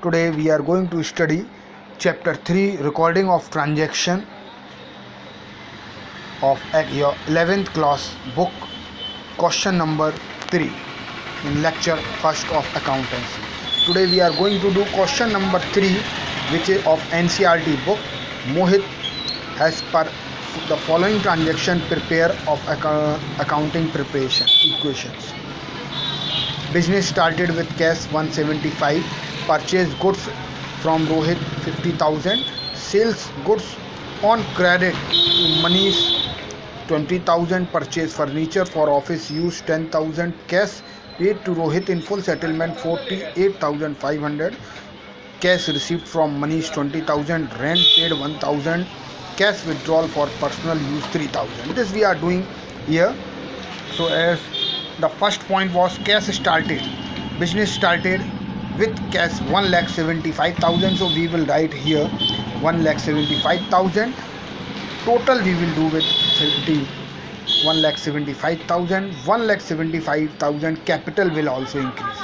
Today we are going to study chapter 3, recording of transaction of your 11th class book, question number 3 in lecture first of accountancy. Today we are going to do question number 3, which is of NCERT book. Mohit has per the following transaction prepare of accounting preparation equations. Business started with cash 175, purchase goods from Rohit 50,000, sales goods on credit to Manish 20,000, purchase furniture for office use 10,000, cash paid to Rohit in full settlement 48,500, cash received from Manish 20,000, rent paid 1,000, cash withdrawal for personal use 3,000. This we are doing here. So as the first point was cash started, business started with cash 1,75,000, so we will write here 1,75,000. Total we will do with 1,75,000. 1,75,000 capital will also increase.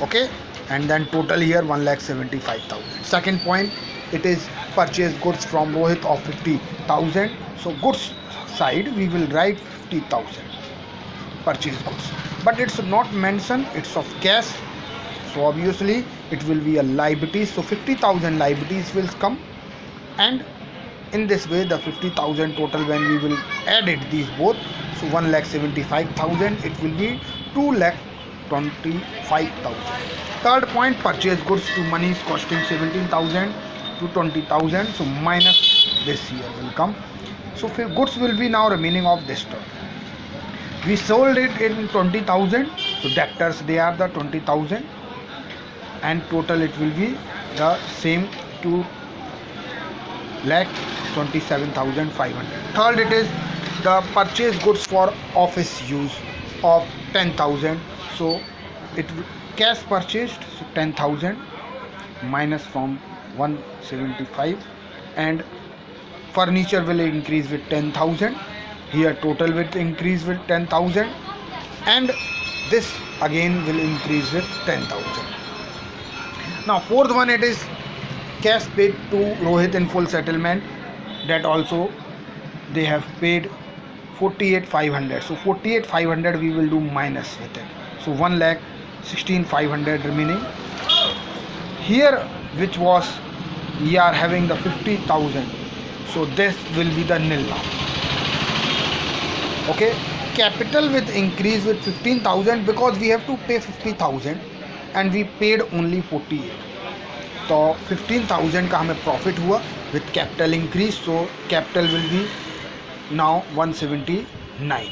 Okay, and then total here 1,75,000. Second point, it is purchase goods from Rohit of 50,000. So goods side we will write 50,000 purchase goods, but it's not mentioned, it's of cash, so obviously it will be a liability, so 50,000 liabilities will come, and in this way the 50,000 total, when we will add it these both, so 1,75,000, it will be 2,25,000. Third point, purchase goods to Manish costing 17,000 to 20,000, so minus this here will come. So goods will be now remaining of this term. We sold it in 20,000, so debtors they are the 20,000, and total it will be the same, 2,27,500. Third, it is the purchase goods for office use of 10,000, so it cash purchased, so 10,000 minus from 175, and furniture will increase with 10,000. Here total will increase with 10,000, and this again will increase with 10,000. Now fourth one, it is cash paid to Rohit in full settlement. That also they have paid 48,500. So 48,500 we will do minus with it. So 1,16,500 remaining. Here which was we are having the 50,000. So this will be the nil now. Okay, capital will increase with 15,000 because we have to pay 50,000 and we paid only 48. तो 15,000 का हमें profit हुआ with capital increase, so capital will be now 179.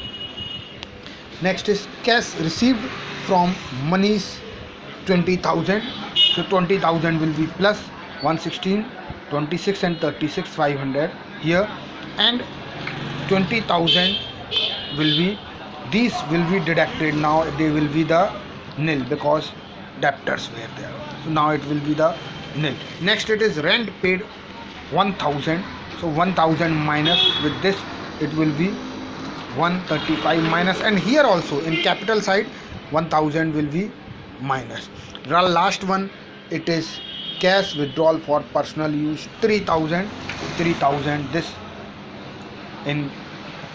Next is cash received from Manish 20,000, so 20,000 will be plus 116, 26 and 36,500 here, and 20,000 will be, these will be deducted. Now they will be the nil because debtors were there, so now it will be the nil. Next, it is rent paid 1,000, so 1,000 minus with this it will be 135 minus, and here also in capital side 1,000 will be minus. The last one, it is cash withdrawal for personal use 3,000. This in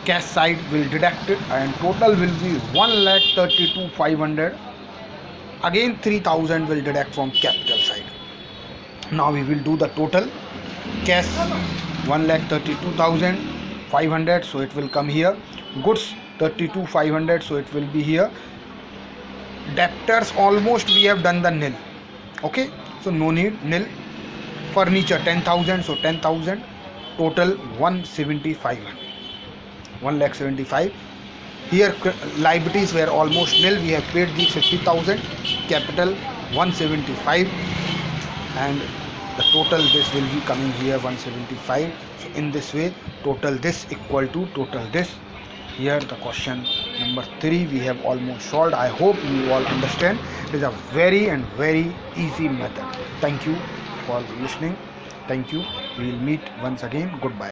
cash side will deduct it, and total will be 1,32,500. Again 3,000 will deduct from capital side. Now we will do the total. Cash 1,32,500, so it will come here. Goods 32,500, so it will be here. Debtors almost we have done the nil. Okay, so no need, nil. Furniture 10,000, so 10,000. Total 1,75,000. Here liabilities were almost nil. We have paid the 50,000. Capital 175, and the total this will be coming here 175. So in this way, total this equal to total this. Here the question number 3 we have almost solved. I hope you all understand. It is a very easy method. Thank you for listening. Thank you. We will meet once again. Goodbye.